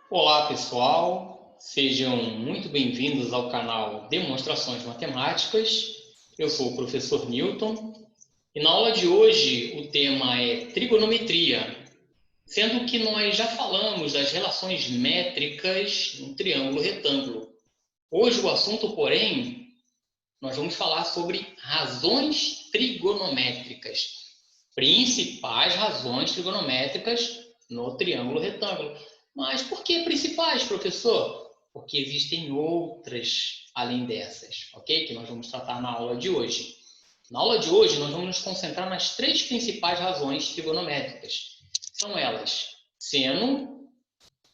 Olá, pessoal. Sejam muito bem-vindos ao canal Demonstrações Matemáticas. Eu sou o professor Newton e na aula de hoje o tema é trigonometria, sendo que nós já falamos das relações métricas no triângulo retângulo. Hoje o assunto, porém, nós vamos falar sobre razões trigonométricas, principais razões trigonométricas no triângulo retângulo. Mas por que principais, professor? Porque existem outras além dessas, ok? Que nós vamos tratar na aula de hoje. Na aula de hoje, nós vamos nos concentrar nas três principais razões trigonométricas. São elas seno,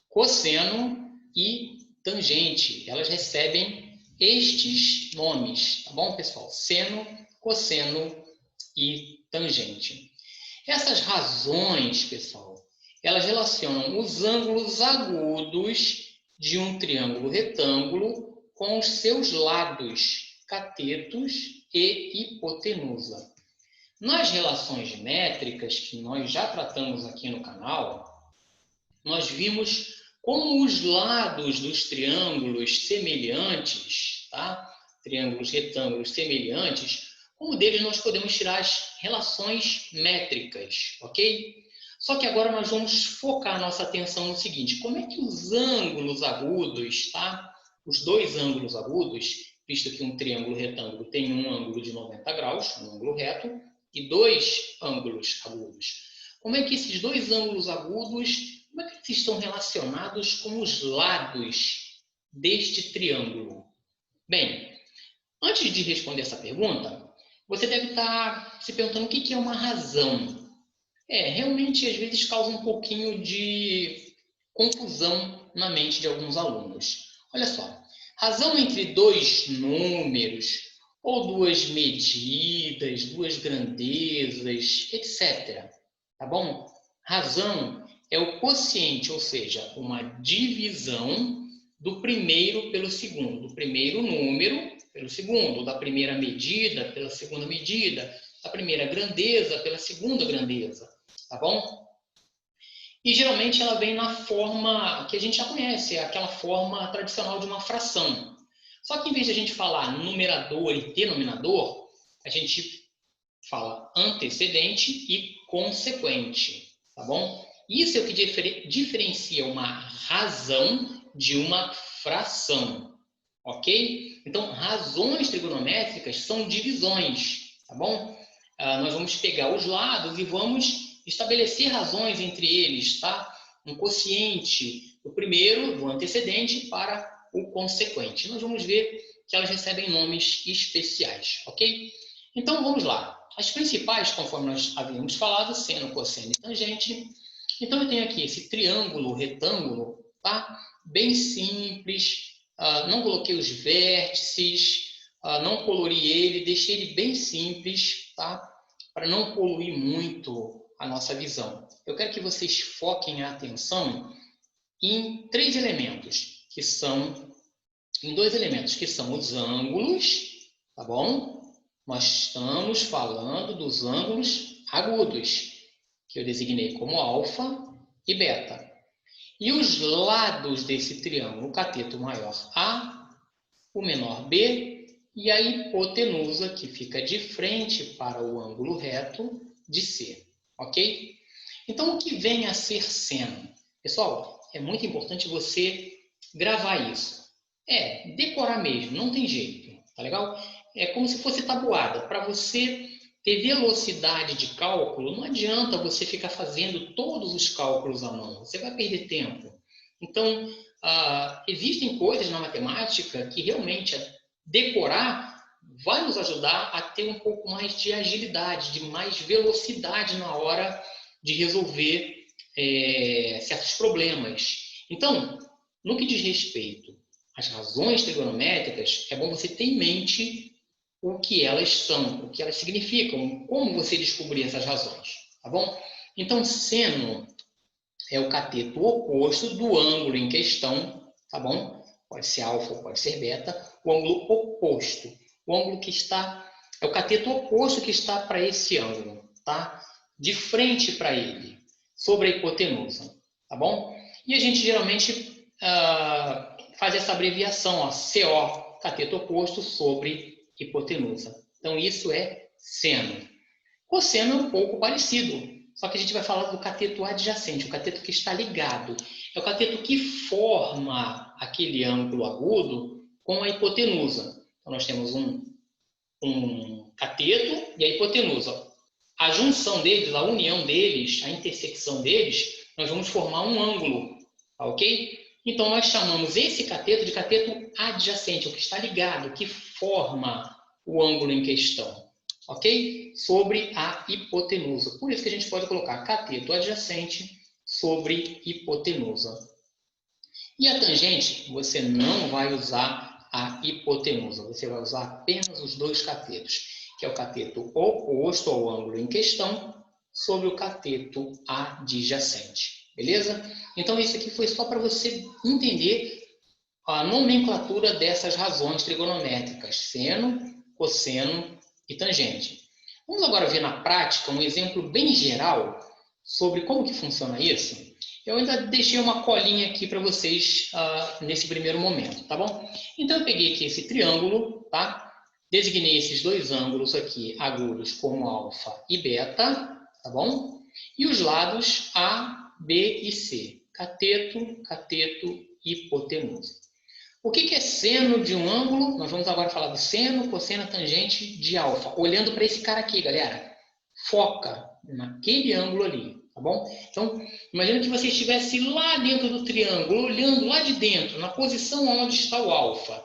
cosseno e tangente. Elas recebem estes nomes, tá bom, pessoal? Seno, cosseno e tangente. Essas razões, pessoal, elas relacionam os ângulos agudos de um triângulo retângulo com os seus lados, catetos e hipotenusa. Nas relações métricas, que nós já tratamos aqui no canal, nós vimos como os lados dos triângulos semelhantes, tá? Triângulos retângulos semelhantes, como deles nós podemos tirar as relações métricas, ok? Só que agora nós vamos focar nossa atenção no seguinte: como é que os ângulos agudos, tá? Os dois ângulos agudos, visto que um triângulo retângulo tem um ângulo de 90 graus, um ângulo reto, e dois ângulos agudos. Como é que esses dois ângulos agudos, como é que eles estão relacionados com os lados deste triângulo? Bem, antes de responder essa pergunta, você deve estar se perguntando o que é uma razão. Realmente, às vezes, causa um pouquinho de confusão na mente de alguns alunos. Olha só, razão entre dois números, ou duas medidas, duas grandezas, etc. Tá bom? Razão é o quociente, ou seja, uma divisão do primeiro pelo segundo, do primeiro número pelo segundo, da primeira medida pela segunda medida, da primeira grandeza pela segunda grandeza, tá bom? E geralmente ela vem na forma que a gente já conhece, é aquela forma tradicional de uma fração. Só que em vez de a gente falar numerador e denominador, a gente fala antecedente e consequente, tá bom? Isso é o que diferencia uma razão de uma fração, ok? Então, razões trigonométricas são divisões, tá bom? Nós vamos pegar os lados e vamos estabelecer razões entre eles, tá? Um quociente do primeiro, do antecedente, para o consequente. Nós vamos ver que elas recebem nomes especiais, ok? Então, vamos lá. As principais, conforme nós havíamos falado, seno, cosseno e tangente. Então, eu tenho aqui esse triângulo, retângulo, tá? Bem simples. Não coloquei os vértices, não colori ele, deixei ele bem simples, tá? Para não poluir muito a nossa visão. Eu quero que vocês foquem a atenção em três elementos, que são, em dois elementos, que são os ângulos, tá bom? Nós estamos falando dos ângulos agudos, que eu designei como alfa e beta. E os lados desse triângulo, o cateto maior A, o menor B e a hipotenusa, que fica de frente para o ângulo reto de C, ok? Então, o que vem a ser seno? Pessoal, é muito importante você gravar isso. Decorar mesmo, não tem jeito, tá legal? É como se fosse tabuada. Para você ter velocidade de cálculo, não adianta você ficar fazendo todos os cálculos à mão, você vai perder tempo. Então, existem coisas na matemática que realmente decorar vai nos ajudar a ter um pouco mais de agilidade, de mais velocidade na hora de resolver certos problemas. Então, no que diz respeito às razões trigonométricas, é bom você ter em mente o que elas são, o que elas significam, como você descobrir essas razões, tá bom? Então, seno é o cateto oposto do ângulo em questão, tá bom? Pode ser alfa ou pode ser beta, o ângulo oposto. O ângulo que está, é o cateto oposto que está para esse ângulo, tá? De frente para ele, sobre a hipotenusa, tá bom? E a gente geralmente faz essa abreviação, ó, CO, cateto oposto sobre hipotenusa. Então, isso é seno. Cosseno é um pouco parecido, só que a gente vai falar do cateto adjacente, o cateto que está ligado. É o cateto que forma aquele ângulo agudo com a hipotenusa. Então, nós temos um cateto e a hipotenusa. A junção deles, a união deles, a intersecção deles, nós vamos formar um ângulo, tá ok? Então, nós chamamos esse cateto de cateto adjacente, o que está ligado, que forma o ângulo em questão, ok? Sobre a hipotenusa. Por isso que a gente pode colocar cateto adjacente sobre hipotenusa. E a tangente, você não vai usar a hipotenusa, você vai usar apenas os dois catetos, que é o cateto oposto ao ângulo em questão sobre o cateto adjacente. Beleza? Então, isso aqui foi só para você entender a nomenclatura dessas razões trigonométricas, seno, cosseno e tangente. Vamos agora ver na prática um exemplo bem geral sobre como que funciona isso. Eu ainda deixei uma colinha aqui para vocês nesse primeiro momento, tá bom? Então, eu peguei aqui esse triângulo, tá? Designei esses dois ângulos aqui agudos como alfa e beta, tá bom? E os lados A, B e C. Cateto, cateto, hipotenusa. O que é seno de um ângulo? Nós vamos agora falar do seno, cosseno, tangente de alfa. Olhando para esse cara aqui, galera. Foca naquele ângulo ali, tá bom? Então, imagina que você estivesse lá dentro do triângulo, olhando lá de dentro, na posição onde está o alfa.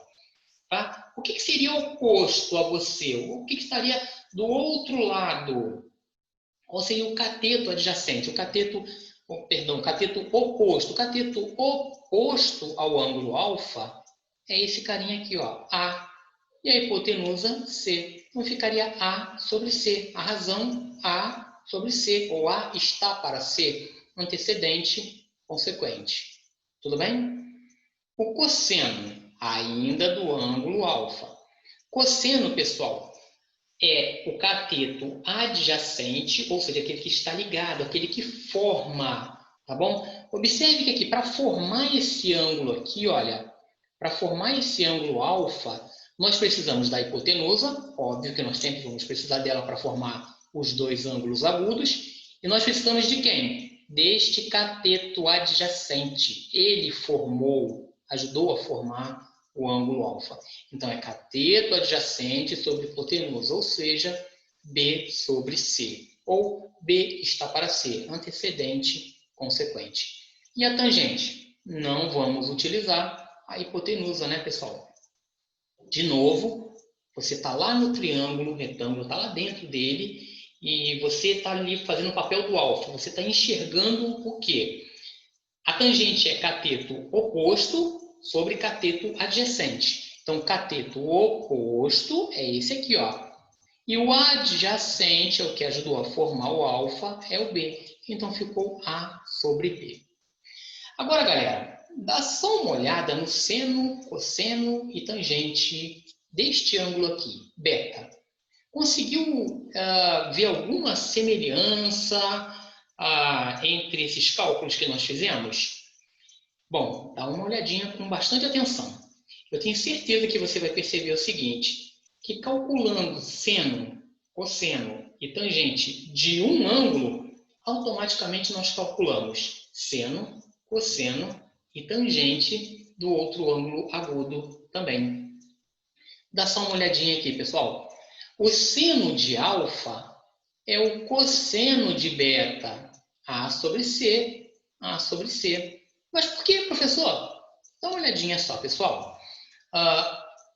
Tá? O que seria oposto a você? O que estaria do outro lado? Qual seria o cateto adjacente? O cateto oposto. O cateto oposto ao ângulo alfa é esse carinha aqui, ó, A. E a hipotenusa, C. Então, ficaria A sobre C. A razão, A sobre C. Ou A está para C. Antecedente, consequente. Tudo bem? O cosseno, ainda do ângulo alfa. Cosseno, pessoal, é o cateto adjacente, ou seja, aquele que está ligado, aquele que forma, tá bom? Observe que aqui, para formar esse ângulo aqui, olha, para formar esse ângulo alfa, nós precisamos da hipotenusa, óbvio que nós sempre vamos precisar dela para formar os dois ângulos agudos, e nós precisamos de quem? Deste cateto adjacente. Ele formou, ajudou a formar o ângulo alfa. Então, é cateto adjacente sobre hipotenusa, ou seja, B sobre C. Ou B está para C, antecedente, consequente. E a tangente? Não vamos utilizar a hipotenusa, né, pessoal? De novo, você está lá no triângulo, o retângulo está lá dentro dele, e você está ali fazendo o papel do alfa. Você está enxergando o quê? A tangente é cateto oposto sobre cateto adjacente. Então, cateto oposto é esse aqui, ó. E o adjacente, é o que ajudou a formar o alfa, é o B. Então, ficou A sobre B. Agora, galera, dá só uma olhada no seno, cosseno e tangente deste ângulo aqui, beta. Conseguiu ver alguma semelhança entre esses cálculos que nós fizemos? Bom, dá uma olhadinha com bastante atenção. Eu tenho certeza que você vai perceber o seguinte, que calculando seno, cosseno e tangente de um ângulo, automaticamente nós calculamos seno, cosseno e tangente do outro ângulo agudo também. Dá só uma olhadinha aqui, pessoal. O seno de alfa é o cosseno de beta, A sobre C, A sobre C. Mas por que, professor? Dá uma olhadinha só, pessoal.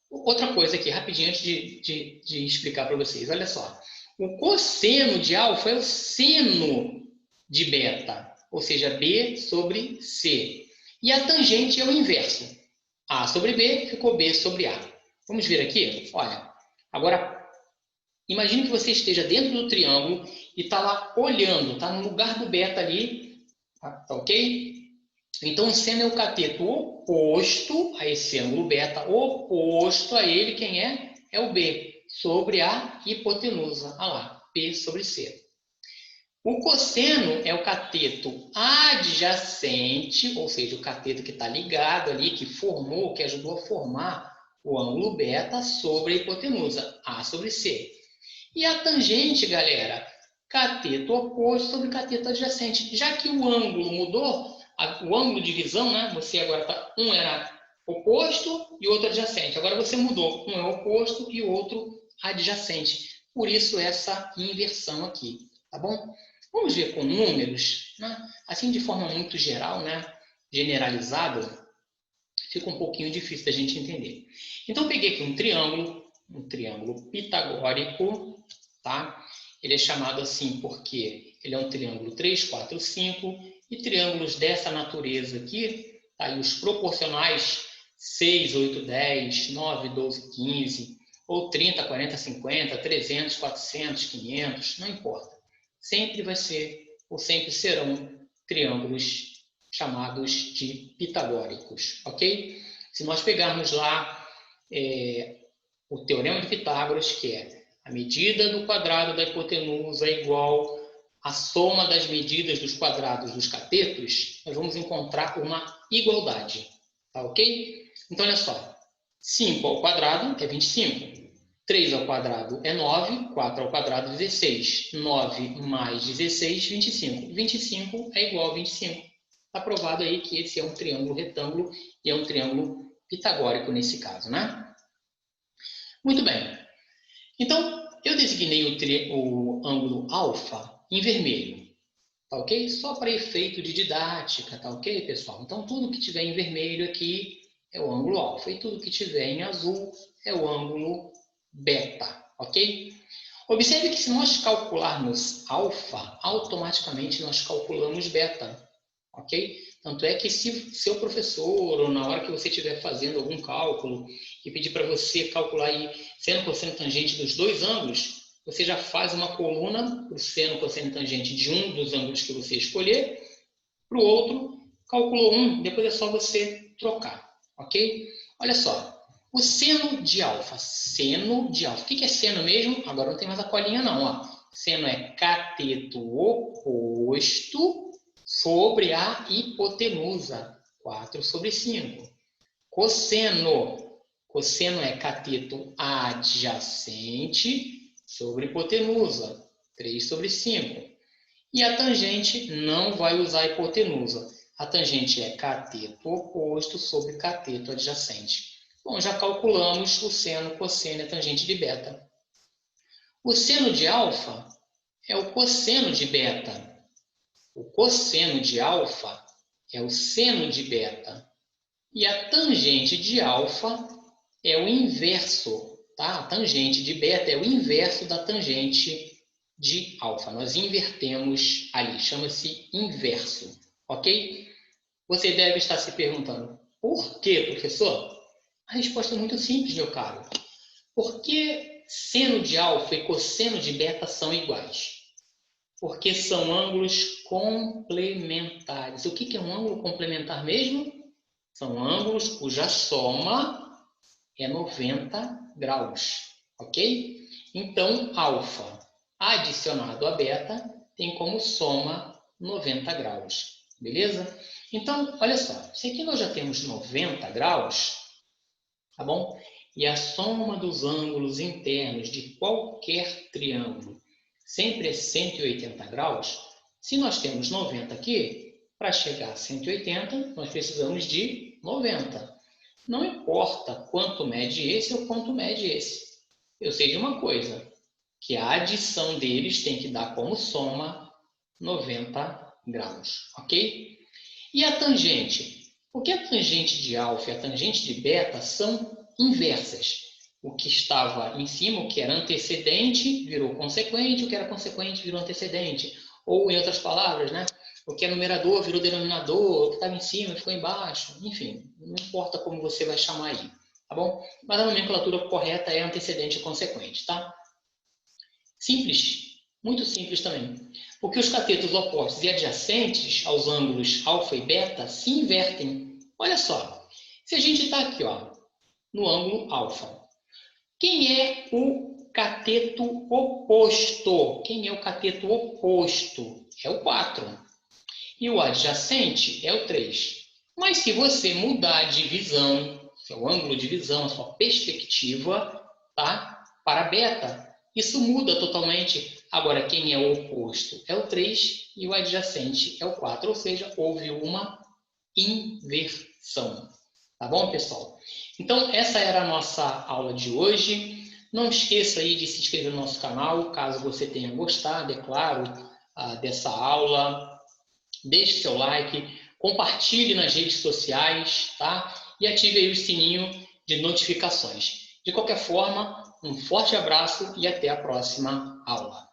Outra coisa aqui, rapidinho, antes de explicar para vocês. Olha só. O cosseno de alfa é o seno de beta, ou seja, B sobre C. E a tangente é o inverso. A sobre B ficou B sobre A. Vamos ver aqui? Olha, agora, imagine que você esteja dentro do triângulo e está lá olhando, está no lugar do beta ali, tá ok? Então, o seno é o cateto oposto a esse ângulo beta, oposto a ele, quem é? É o B, sobre a hipotenusa. Olha lá, P sobre C. O cosseno é o cateto adjacente, ou seja, o cateto que está ligado ali, que formou, que ajudou a formar o ângulo beta sobre a hipotenusa, A sobre C. E a tangente, galera, cateto oposto sobre cateto adjacente. Já que o ângulo mudou, o ângulo de visão, né? Você agora tá, um era oposto e outro adjacente. Agora você mudou, um é oposto e o outro adjacente. Por isso essa inversão aqui, tá bom? Vamos ver com números, né? Assim de forma muito geral, né? Generalizada, fica um pouquinho difícil da gente entender. Então, eu peguei aqui um triângulo pitagórico, tá? Ele é chamado assim porque ele é um triângulo 3, 4, 5, e triângulos dessa natureza aqui, tá? E os proporcionais 6, 8, 10, 9, 12, 15, ou 30, 40, 50, 300, 400, 500, não importa. Sempre vai ser, ou sempre serão, triângulos chamados de pitagóricos, ok? Se nós pegarmos lá o Teorema de Pitágoras, que é a medida do quadrado da hipotenusa é igual à soma das medidas dos quadrados dos catetos, nós vamos encontrar uma igualdade, tá ok? Então, olha só, 5 ao quadrado é 25, 3 ao quadrado é 9, 4 ao quadrado é 16, 9 mais 16, 25. 25 é igual a 25. Está provado aí que esse é um triângulo retângulo e é um triângulo pitagórico nesse caso, né? Muito bem. Então, eu designei o ângulo alfa em vermelho, tá ok? Só para efeito de didática, tá ok, pessoal? Então, tudo que tiver em vermelho aqui é o ângulo alfa e tudo que tiver em azul é o ângulo beta, ok? Observe que se nós calcularmos alfa, automaticamente nós calculamos beta, ok? Tanto é que se seu professor, ou na hora que você estiver fazendo algum cálculo, e pedir para você calcular aí seno, cosseno, tangente dos dois ângulos, você já faz uma coluna para o seno, cosseno e tangente de um dos ângulos que você escolher, para o outro, calculou um, depois é só você trocar, ok? Olha só, o seno de alfa, o que é seno mesmo? Agora não tem mais a colinha não, ó. Seno é cateto oposto sobre a hipotenusa, 4 sobre 5. Cosseno é cateto adjacente sobre hipotenusa, 3 sobre 5. E a tangente não vai usar a hipotenusa. A tangente é cateto oposto sobre cateto adjacente. Bom, já calculamos o seno, cosseno e a tangente de beta. O seno de alfa é o cosseno de beta. O cosseno de alfa é o seno de beta. E a tangente de alfa é o inverso, tá? A tangente de beta é o inverso da tangente de alfa. Nós invertemos ali, chama-se inverso, ok? Você deve estar se perguntando, por quê, professor? A resposta é muito simples, meu caro. Por que seno de alfa e cosseno de beta são iguais? Porque são ângulos complementares. O que é um ângulo complementar mesmo? São ângulos cuja soma é 90 graus, ok? Então, alfa adicionado a beta tem como soma 90 graus, beleza? Então, olha só, se aqui nós já temos 90 graus, tá bom? E a soma dos ângulos internos de qualquer triângulo sempre é 180 graus, se nós temos 90 aqui, para chegar a 180, nós precisamos de 90. Não importa quanto mede esse ou quanto mede esse. Eu sei de uma coisa, que a adição deles tem que dar como soma 90 graus, ok? E a tangente? Porque a tangente de alfa e a tangente de beta são inversas. O que estava em cima, o que era antecedente, virou consequente, o que era consequente virou antecedente. Ou, em outras palavras, né? O que é numerador virou denominador, o que estava em cima ficou embaixo. Enfim, não importa como você vai chamar aí, tá bom? Mas a nomenclatura correta é antecedente e consequente, tá? Simples, muito simples também. Porque os catetos opostos e adjacentes aos ângulos alfa e beta se invertem. Olha só, se a gente está aqui, ó, no ângulo alfa, quem é o cateto oposto. Quem é o cateto oposto? É o 4. E o adjacente é o 3. Mas se você mudar a divisão, seu ângulo de visão, a sua perspectiva, tá? Para beta, isso muda totalmente. Agora, quem é o oposto é o 3 e o adjacente é o 4. Ou seja, houve uma inversão. Tá bom, pessoal? Então, essa era a nossa aula de hoje. Não esqueça aí de se inscrever no nosso canal, caso você tenha gostado, é claro, dessa aula. Deixe seu like, compartilhe nas redes sociais, tá? E ative aí o sininho de notificações. De qualquer forma, um forte abraço e até a próxima aula.